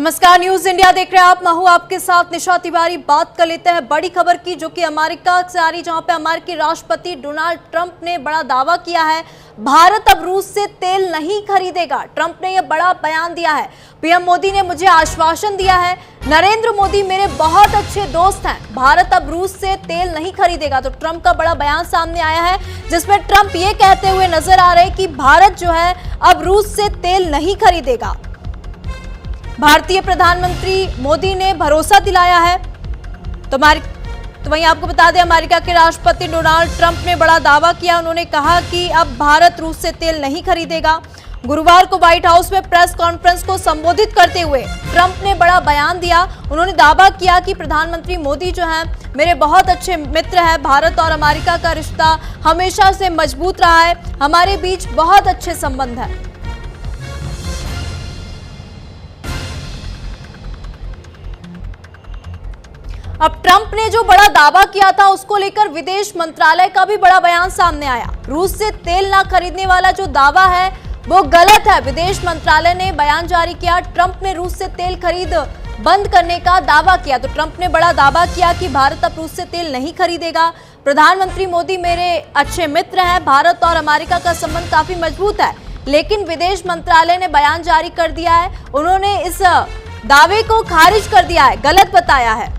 नमस्कार, news India देख रहे हैं आप। मैं हूं आपके साथ निशा तिवारी। बात कर लेते हैं बड़ी खबर की, जो कि अमेरिका से आ रही, जहां पे अमेरिकी राष्ट्रपति डोनाल्ड ट्रंप ने बड़ा दावा किया है। भारत अब रूस से तेल नहीं खरीदेगा। ट्रंप ने यह बड़ा बयान दिया है। पीएम मोदी ने मुझे आश्वासन दिया है, नरेंद्र मोदी मेरे बहुत अच्छे दोस्त हैं, भारत अब रूस से तेल नहीं खरीदेगा। तो ट्रंप का बड़ा बयान सामने आया है, जिसमें ट्रंप ये कहते हुए नजर आ रहे हैं कि भारत जो है अब रूस से तेल नहीं खरीदेगा। भारतीय प्रधानमंत्री मोदी ने भरोसा दिलाया है। तो वहीं आपको बता दें, अमेरिका के राष्ट्रपति डोनाल्ड ट्रंप ने बड़ा दावा किया। उन्होंने कहा कि अब भारत रूस से तेल नहीं खरीदेगा। गुरुवार को व्हाइट हाउस में प्रेस कॉन्फ्रेंस को संबोधित करते हुए ट्रंप ने बड़ा बयान दिया। उन्होंने दावा किया कि प्रधानमंत्री मोदी जो हैं मेरे बहुत अच्छे मित्र हैं। भारत और अमेरिका का रिश्ता हमेशा से मजबूत रहा है, हमारे बीच बहुत अच्छे संबंध हैं। अब ट्रंप ने जो बड़ा दावा किया था, उसको लेकर विदेश मंत्रालय का भी बड़ा बयान सामने आया। रूस से तेल ना खरीदने वाला जो दावा है वो गलत है। विदेश मंत्रालय ने बयान जारी किया। ट्रंप ने रूस से तेल खरीद बंद करने का दावा किया। तो ट्रंप ने बड़ा दावा किया कि भारत अब रूस से तेल नहीं खरीदेगा। प्रधानमंत्री मोदी मेरे अच्छे मित्र हैं, भारत और अमेरिका का संबंध काफी मजबूत है। लेकिन विदेश मंत्रालय ने बयान जारी कर दिया है। उन्होंने इस दावे को खारिज कर दिया है, गलत बताया है।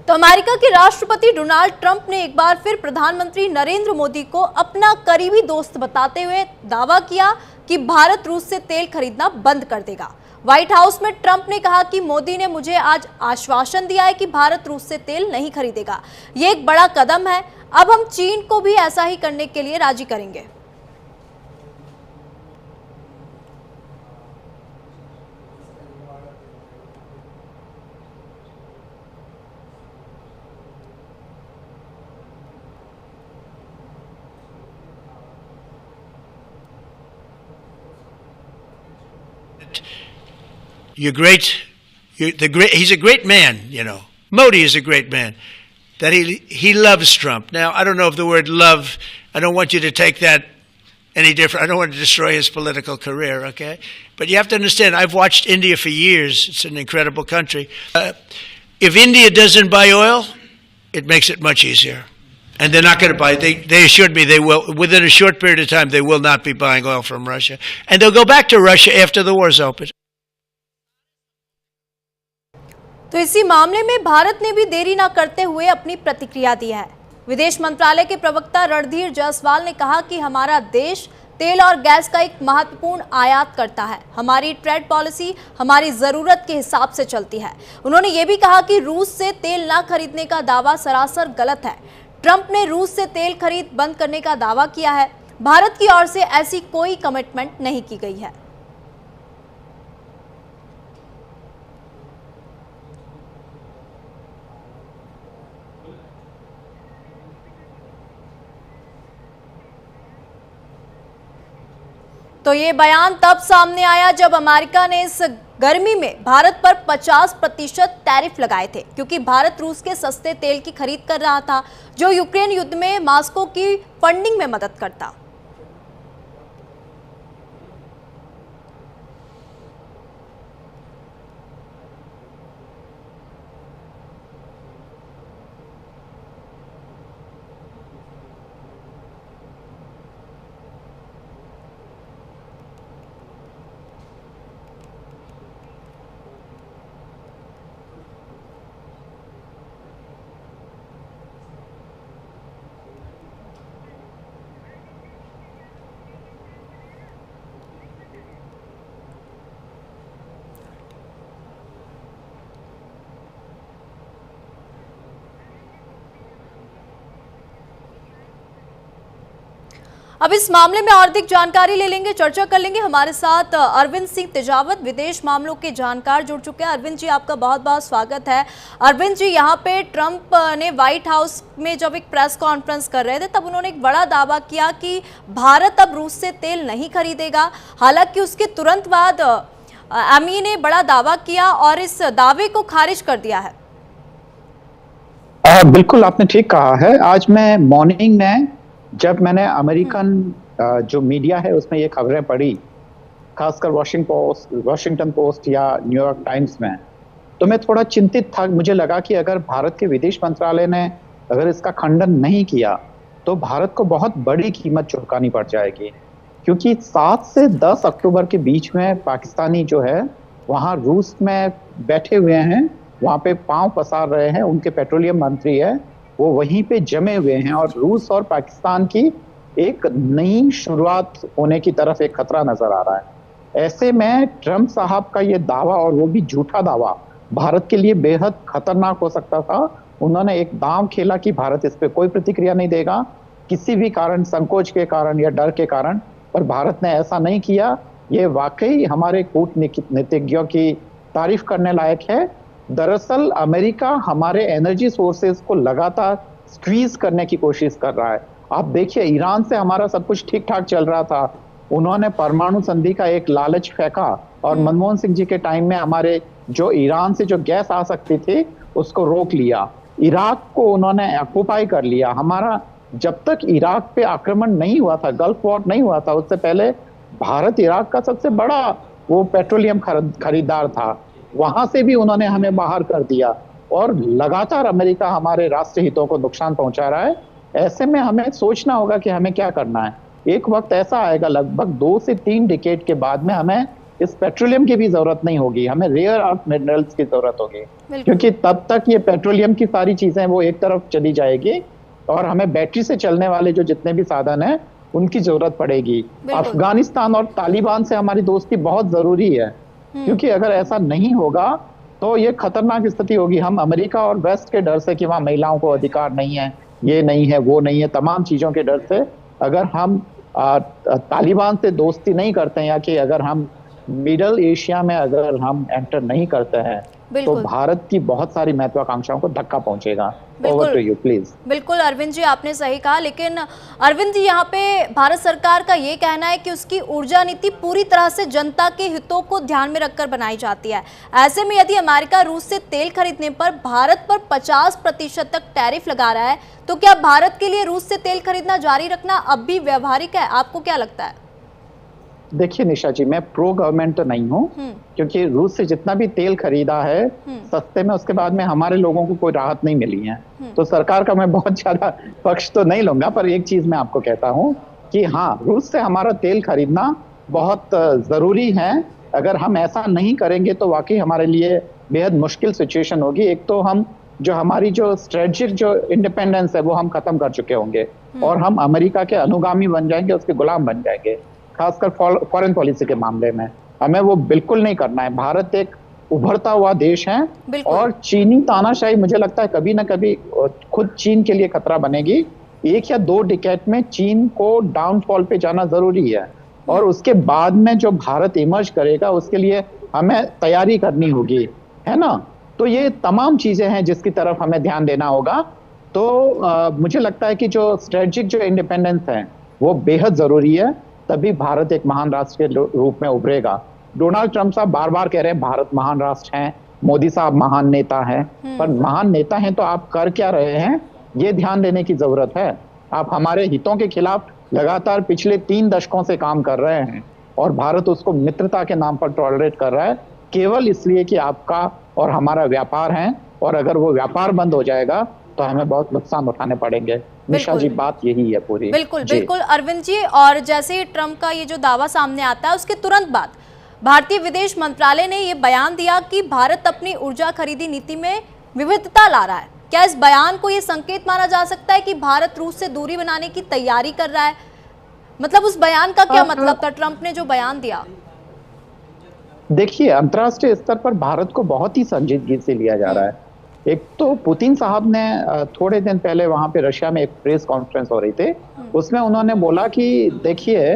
तो अमेरिका के राष्ट्रपति डोनाल्ड ट्रंप ने एक बार फिर प्रधानमंत्री नरेंद्र मोदी को अपना करीबी दोस्त बताते हुए दावा किया कि भारत रूस से तेल खरीदना बंद कर देगा। व्हाइट हाउस में ट्रंप ने कहा कि मोदी ने मुझे आज आश्वासन दिया है कि भारत रूस से तेल नहीं खरीदेगा। ये एक बड़ा कदम है, अब हम चीन को भी ऐसा ही करने के लिए राजी करेंगे। He's a great man, you know. Modi is a great man. That he loves Trump. Now, I don't know if the word love, I don't want you to take that any different. I don't want to destroy his political career, okay? But you have to understand, I've watched India for years. It's an incredible country. If India doesn't buy oil, it makes it much easier. And they're not going to buy it. They assured me they will. Within a short period of time, they will not be buying oil from Russia. And they'll go back to Russia after the war's over. तो इसी मामले में भारत ने भी देरी न करते हुए अपनी प्रतिक्रिया दी है। विदेश मंत्रालय के प्रवक्ता रणधीर जायसवाल ने कहा कि हमारा देश तेल और गैस का एक महत्वपूर्ण आयात करता है। हमारी ट्रेड पॉलिसी हमारी जरूरत के हिसाब से चलती है। उन्होंने ये भी कहा कि रूस से तेल न खरीदने का दावा सरासर गलत है। ट्रंप ने रूस से तेल खरीद बंद करने का दावा किया है। भारत की ओर से ऐसी कोई कमिटमेंट नहीं की गई है। तो ये बयान तब सामने आया जब अमेरिका ने इस गर्मी में भारत पर 50% टैरिफ लगाए थे, क्योंकि भारत रूस के सस्ते तेल की खरीद कर रहा था, जो यूक्रेन युद्ध में मॉस्को की फंडिंग में मदद करता। अब इस मामले में और अधिक जानकारी ले लेंगे, चर्चा कर लेंगे। हमारे साथ अरविंद सिंह तेजावत, विदेश मामलों के जानकार, जुड़ चुके हैं। अरविंद जी, आपका बहुत बहुत स्वागत है। अरविंद जी, यहाँ पे ट्रंप ने व्हाइट हाउस में जब एक प्रेस कॉन्फ्रेंस कर रहे थे तब उन्होंने एक बड़ा दावा किया कि भारत अब रूस से तेल नहीं खरीदेगा। हालांकि उसके तुरंत बाद एमी ने बड़ा दावा किया और इस दावे को खारिज कर दिया है। बिल्कुल, आपने ठीक कहा है। आज मैं मॉर्निंग में जब मैंने अमेरिकन जो मीडिया है उसमें ये खबरें पढ़ी, खासकर वॉशिंगटन पोस्ट या न्यूयॉर्क टाइम्स में, तो मैं थोड़ा चिंतित था। मुझे लगा कि अगर भारत के विदेश मंत्रालय ने अगर इसका खंडन नहीं किया तो भारत को बहुत बड़ी कीमत चुकानी पड़ जाएगी, क्योंकि 7 से 10 अक्टूबर के बीच में पाकिस्तानी जो है वहाँ रूस में बैठे हुए हैं, वहाँ पे पांव पसार रहे हैं। उनके पेट्रोलियम मंत्री है वो वहीं पे जमे हुए हैं और रूस और पाकिस्तान की एक नई शुरुआत होने की तरफ एक खतरा नजर आ रहा है। ऐसे में ट्रंप साहब का ये दावा, और वो भी झूठा दावा, भारत के लिए बेहद खतरनाक हो सकता था। उन्होंने एक दांव खेला कि भारत इस पे कोई प्रतिक्रिया नहीं देगा किसी भी कारण, संकोच के कारण या डर के कारण, पर भारत ने ऐसा नहीं किया। ये वाकई हमारे कूटनीतिज्ञों की तारीफ करने लायक है। दरअसल अमेरिका हमारे एनर्जी सोर्सेज को लगातार स्क्वीज करने की कोशिश कर रहा है। आप देखिए, ईरान से हमारा सब कुछ ठीक ठाक चल रहा था, उन्होंने परमाणु संधि का एक लालच फेंका और मनमोहन सिंह जी के टाइम में हमारे जो ईरान से जो गैस आ सकती थी उसको रोक लिया। इराक को उन्होंने ऑक्युपाई कर लिया। हमारा जब तक इराक पे आक्रमण नहीं हुआ था, गल्फ वॉर नहीं हुआ था, उससे पहले भारत इराक का सबसे बड़ा वो पेट्रोलियम खरीदार था। वहां से भी उन्होंने हमें बाहर कर दिया और लगातार अमेरिका हमारे राष्ट्रीय हितों को नुकसान पहुंचा रहा है। ऐसे में हमें सोचना होगा कि हमें क्या करना है। एक वक्त ऐसा आएगा, लगभग 2 से 3 डिकेड के बाद में, हमें इस पेट्रोलियम की भी जरूरत नहीं होगी, हमें रेयर अर्थ मिनरल्स की जरूरत होगी, क्योंकि तब तक ये पेट्रोलियम की सारी चीजें वो एक तरफ चली जाएगी और हमें बैटरी से चलने वाले जो जितने भी साधन हैं उनकी जरूरत पड़ेगी। अफगानिस्तान और तालिबान से हमारी दोस्ती बहुत जरूरी है, क्योंकि अगर ऐसा नहीं होगा तो ये खतरनाक स्थिति होगी। हम अमेरिका और वेस्ट के डर से कि वहाँ महिलाओं को अधिकार नहीं है, ये नहीं है, वो नहीं है, तमाम चीजों के डर से अगर हम तालिबान से दोस्ती नहीं करते हैं, या कि अगर हम मिडल एशिया में अगर हम एंटर नहीं करते हैं, तो भारत की बहुत सारी महत्वाकांक्षाओं को धक्का पहुंचेगा। Over to you please. बिल्कुल अरविंद जी, आपने सही कहा। लेकिन अरविंद जी, यहाँ पे भारत सरकार का ये कहना है कि उसकी ऊर्जा नीति पूरी तरह से जनता के हितों को ध्यान में रखकर बनाई जाती है। ऐसे में यदि अमेरिका रूस से तेल खरीदने पर भारत पर 50% तक टैरिफ लगा रहा है, तो क्या भारत के लिए रूस से तेल खरीदना जारी रखना अब भी व्यवहारिक है? आपको क्या लगता है? देखिए निशा जी, मैं प्रो गवर्नमेंट तो नहीं हूँ, क्योंकि रूस से जितना भी तेल खरीदा है सस्ते में, उसके बाद में हमारे लोगों को कोई राहत नहीं मिली है, तो सरकार का मैं बहुत ज्यादा पक्ष तो नहीं लूंगा। पर एक चीज मैं आपको कहता हूँ कि हाँ, रूस से हमारा तेल खरीदना बहुत जरूरी है। अगर हम ऐसा नहीं करेंगे तो वाकई हमारे लिए बेहद मुश्किल सिचुएशन होगी। एक तो हम जो हमारी जो स्ट्रेटेजिक जो इंडिपेंडेंस है वो हम खत्म कर चुके होंगे और हम अमेरिका के अनुगामी बन जाएंगे, उसके गुलाम बन जाएंगे। खासकर फॉरेन पॉलिसी के मामले में हमें वो बिल्कुल नहीं करना है। भारत एक उभरता हुआ देश है और चीनी तानाशाही मुझे लगता है कभी ना कभी खुद चीन के लिए खतरा बनेगी। 1 या 2 डिकेड में चीन को डाउनफॉल पे जाना जरूरी है और उसके बाद में जो भारत इमर्ज करेगा उसके लिए हमें तैयारी करनी होगी, है ना। तो ये तमाम चीजें हैं जिसकी तरफ हमें ध्यान देना होगा। तो मुझे लगता है कि जो स्ट्रेटेजिक जो इंडिपेंडेंस है वो बेहद जरूरी है, तभी भारत एक महान राष्ट्र के रूप में उभरेगा। डोनाल्ड ट्रंप साहब बार बार कह रहे हैं भारत महान राष्ट्र है, मोदी साहब महान नेता हैं, पर महान नेता हैं तो आप कर क्या रहे हैं, ये ध्यान देने की जरूरत है। आप हमारे हितों के खिलाफ लगातार पिछले 3 दशकों से काम कर रहे हैं और भारत उसको मित्रता के नाम पर टॉलरेट कर रहा है, केवल इसलिए कि आपका और हमारा व्यापार है, और अगर वो व्यापार बंद हो जाएगा तो हमें बहुत नुकसान उठाने पड़ेंगे। निशा जी, बात यही है पूरी। बिल्कुल बिल्कुल अरविंद जी, और जैसे ही ट्रंप का ये जो दावा सामने आता है उसके तुरंत बाद भारतीय विदेश मंत्रालय ने ये बयान दिया कि भारत अपनी ऊर्जा खरीदी नीति में विविधता ला रहा है। क्या इस बयान को ये संकेत माना जा सकता है कि भारत रूस से दूरी बनाने की तैयारी कर रहा है? मतलब उस बयान का क्या मतलब था, ट्रंप ने जो बयान दिया? देखिए, अंतर्राष्ट्रीय स्तर पर भारत को बहुत ही संजीदगी से लिया जा रहा है। एक तो पुतिन साहब ने थोड़े दिन पहले वहां पे रशिया में एक प्रेस कॉन्फ्रेंस हो रही थी, उसमें उन्होंने बोला कि देखिए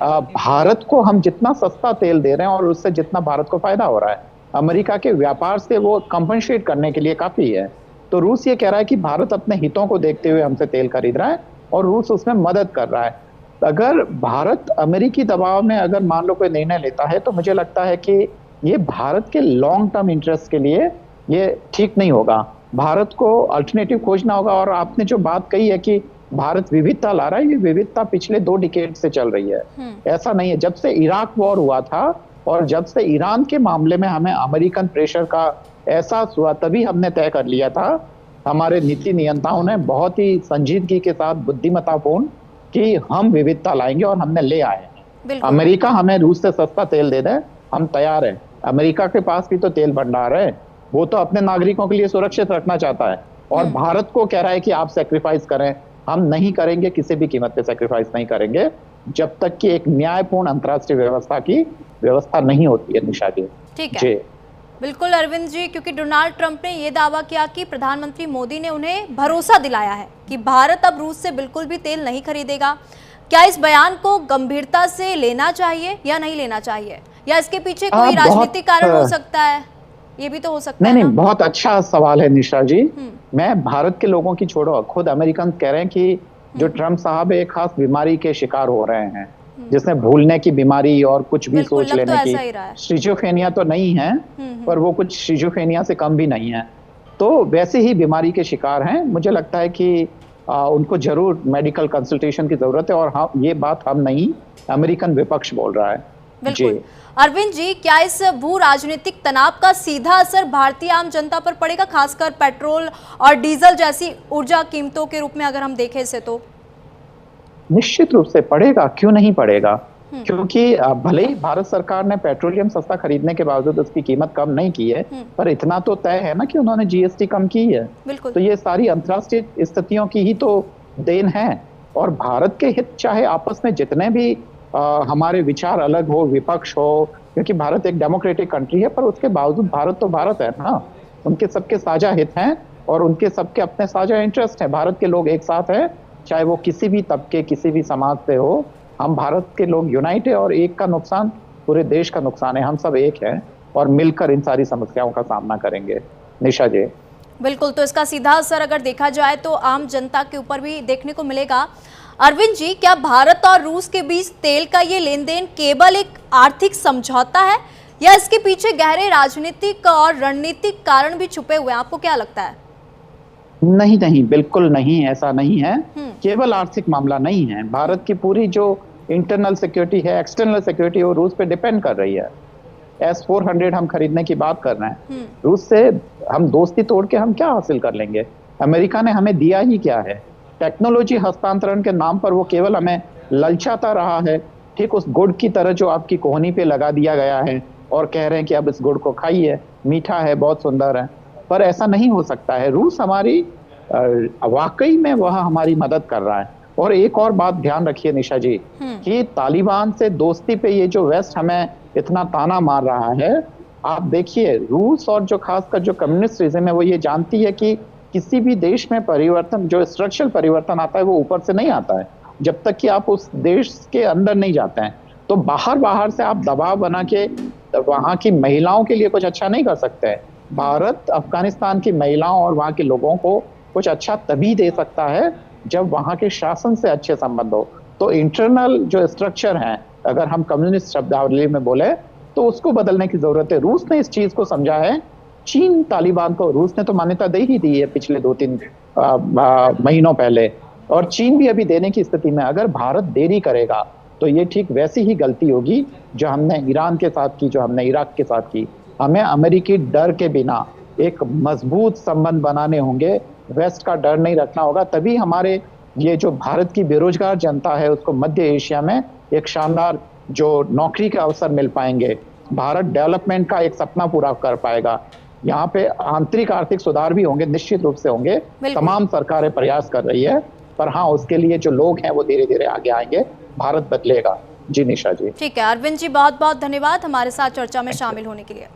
भारत को हम जितना सस्ता तेल दे रहे हैं और उससे जितना भारत को फायदा हो रहा है, अमेरिका के व्यापार से वो कंपनसेट करने के लिए काफी है। तो रूस ये कह रहा है कि भारत अपने हितों को देखते हुए हमसे तेल खरीद रहा है और रूस उसमें मदद कर रहा है। अगर भारत अमेरिकी दबाव में अगर मान लो कोई निर्णय लेता है, तो मुझे लगता है कि ये भारत के लॉन्ग टर्म इंटरेस्ट के लिए ये ठीक नहीं होगा। भारत को अल्टरनेटिव खोजना होगा। और आपने जो बात कही है कि भारत विविधता ला रहा है, ये विविधता पिछले 2 डिकेड से चल रही है। ऐसा नहीं है, जब से इराक वॉर हुआ था और जब से ईरान के मामले में हमें अमेरिकन प्रेशर का एहसास हुआ, तभी हमने तय कर लिया था, हमारे नीति नियंताओं ने बहुत ही संजीदगी के साथ बुद्धिमत्तापूर्ण, कि हम विविधता लाएंगे और हमने ले आए हैं। अमेरिका हमें रूस से सस्ता तेल दे दे, हम तैयार हैं। अमेरिका के पास भी तो तेल भंडार है, वो तो अपने नागरिकों के लिए सुरक्षित रखना चाहता है। और भारत को कह रहा है कि आप सेक्रीफाइस करें। हम नहीं करेंगे, किसी भी कीमत पे सेक्रीफाइस नहीं करेंगे, जब तक कि एक न्यायपूर्ण अंतर्राष्ट्रीय व्यवस्था की व्यवस्था नहीं होती है। निशा जी, ठीक है, बिल्कुल अरविंद जी, क्योंकि डोनाल्ड ट्रंप ने यह दावा किया कि प्रधानमंत्री मोदी ने उन्हें भरोसा दिलाया है कि भारत अब रूस से बिल्कुल भी तेल नहीं खरीदेगा। क्या इस बयान को गंभीरता से लेना चाहिए या नहीं लेना चाहिए, या इसके पीछे कोई राजनीतिक कारण हो सकता है? ये भी तो हो सकता है। नहीं, बहुत अच्छा सवाल है निशा जी। मैं भारत के लोगों की छोड़ो, खुद अमेरिकन कह रहे हैं कि जो ट्रंप साहब एक खास बीमारी के शिकार हो रहे हैं, जिसमें भूलने की बीमारी और कुछ भी सोच लेने की, शिजोफ्रेनिया तो नहीं है, पर वो कुछ शिजोफ्रेनिया से कम भी नहीं है, तो वैसे ही बीमारी के शिकार हैं। मुझे लगता है कि उनको जरूर मेडिकल कंसल्टेशन की जरूरत है। और हाँ, ये बात हम नहीं, अमेरिकन विपक्ष बोल रहा है। बिल्कुल। अरविंद जी, क्या इस भू राजनीतिक तनाव का सीधा असर भारतीय आम जनता पर पड़ेगा, खासकर पेट्रोल और डीजल जैसी ऊर्जा कीमतों के रूप में अगर हम देखें इसे? तो निश्चित रूप से पड़ेगा, क्यों नहीं पड़ेगा, क्योंकि भले ही भारत सरकार ने पेट्रोलियम सस्ता खरीदने के बावजूद उसकी कीमत कम नहीं की है, पर इतना तो तय है ना कि उन्होंने जीएसटी कम की है। तो ये सारी अंतर्राष्ट्रीय स्थितियों की ही तो देन है। और भारत के हित चाहे आपस में जितने भी हमारे विचार अलग हो, विपक्ष हो, क्योंकि भारत एक डेमोक्रेटिक कंट्री है, पर उसके बावजूद भारत तो भारत है ना। उनके सबके साझा हित हैं और उनके सबके अपने साझा इंटरेस्ट हैं। भारत के लोग एक साथ हैं, चाहे वो किसी भी तबके, किसी भी समाज से हो। हम भारत के लोग यूनाइट है और एक का नुकसान पूरे देश का नुकसान है। हम सब एक हैं और मिलकर इन सारी समस्याओं का सामना करेंगे। निशा जी, बिल्कुल। तो इसका सीधा असर अगर देखा जाए तो आम जनता के ऊपर भी देखने को मिलेगा। अरविंद जी, क्या भारत और रूस के बीच तेल का ये लेन देन केवल एक आर्थिक समझौता है, या इसके पीछे गहरे राजनीतिक और रणनीतिक कारण भी छुपे हुए हैं? आपको क्या लगता है? नहीं नहीं, बिल्कुल नहीं, ऐसा नहीं है। केवल आर्थिक मामला नहीं है। भारत की पूरी जो इंटरनल सिक्योरिटी है, एक्सटर्नल सिक्योरिटी, वो रूस पे डिपेंड कर रही है। S-400 हम खरीदने की बात कर रहे हैं, रूस से हम दोस्ती तोड़ के हम क्या हासिल कर लेंगे? अमेरिका ने हमें दिया ही क्या है? टेक्नोलॉजी हस्तांतरण के नाम पर वो केवल हमें ललचाता रहा है, ठीक उस गुड़ की तरह जो आपकी कोहनी पे लगा दिया गया है और कह रहे हैं कि अब इस गुड़ को खाइए, मीठा है, बहुत सुंदर है। पर ऐसा नहीं हो सकता है। रूस हमारी वाकई में वह हमारी मदद कर रहा है। और एक और बात ध्यान रखिए निशा जी, कि तालिबान से दोस्ती पे ये जो वेस्ट हमें इतना ताना मार रहा है, आप देखिए रूस और जो खासकर जो कम्युनिस्ट रीजन है, वो ये जानती है कि किसी भी देश में परिवर्तन, जो स्ट्रक्चरल परिवर्तन आता है, वो ऊपर से नहीं आता है जब तक कि आप उस देश के अंदर नहीं जाते हैं। तो बाहर से आप दबाव बना के वहां की महिलाओं के लिए कुछ अच्छा नहीं कर सकते हैं। भारत अफगानिस्तान की महिलाओं और वहां के लोगों को कुछ अच्छा तभी दे सकता है जब वहां के शासन से अच्छे संबंध हो। तो इंटरनल जो स्ट्रक्चर है, अगर हम कम्युनिस्ट शब्दावली में बोले, तो उसको बदलने की जरूरत है। रूस ने इस चीज को समझा है। चीन तालिबान को रूस ने तो मान्यता दे ही दी है पिछले 2-3 महीनों पहले, और चीन भी अभी देने की स्थिति में। अगर भारत देरी करेगा तो ये ठीक वैसी ही गलती होगी जो हमने ईरान के साथ की, जो हमने इराक के साथ की। हमें अमेरिकी डर के बिना एक मजबूत संबंध बनाने होंगे, वेस्ट का डर नहीं रखना होगा। तभी हमारे ये जो भारत की बेरोजगार जनता है, उसको मध्य एशिया में एक शानदार जो नौकरी के अवसर मिल पाएंगे। भारत डेवलपमेंट का एक सपना पूरा कर पाएगा। यहाँ पे आंतरिक आर्थिक सुधार भी होंगे, निश्चित रूप से होंगे। तमाम सरकारें प्रयास कर रही है, पर हाँ, उसके लिए जो लोग हैं वो धीरे धीरे आगे आएंगे। भारत बदलेगा। जी निशा जी, ठीक है। अरविंद जी, बहुत बहुत धन्यवाद हमारे साथ चर्चा में शामिल होने के लिए।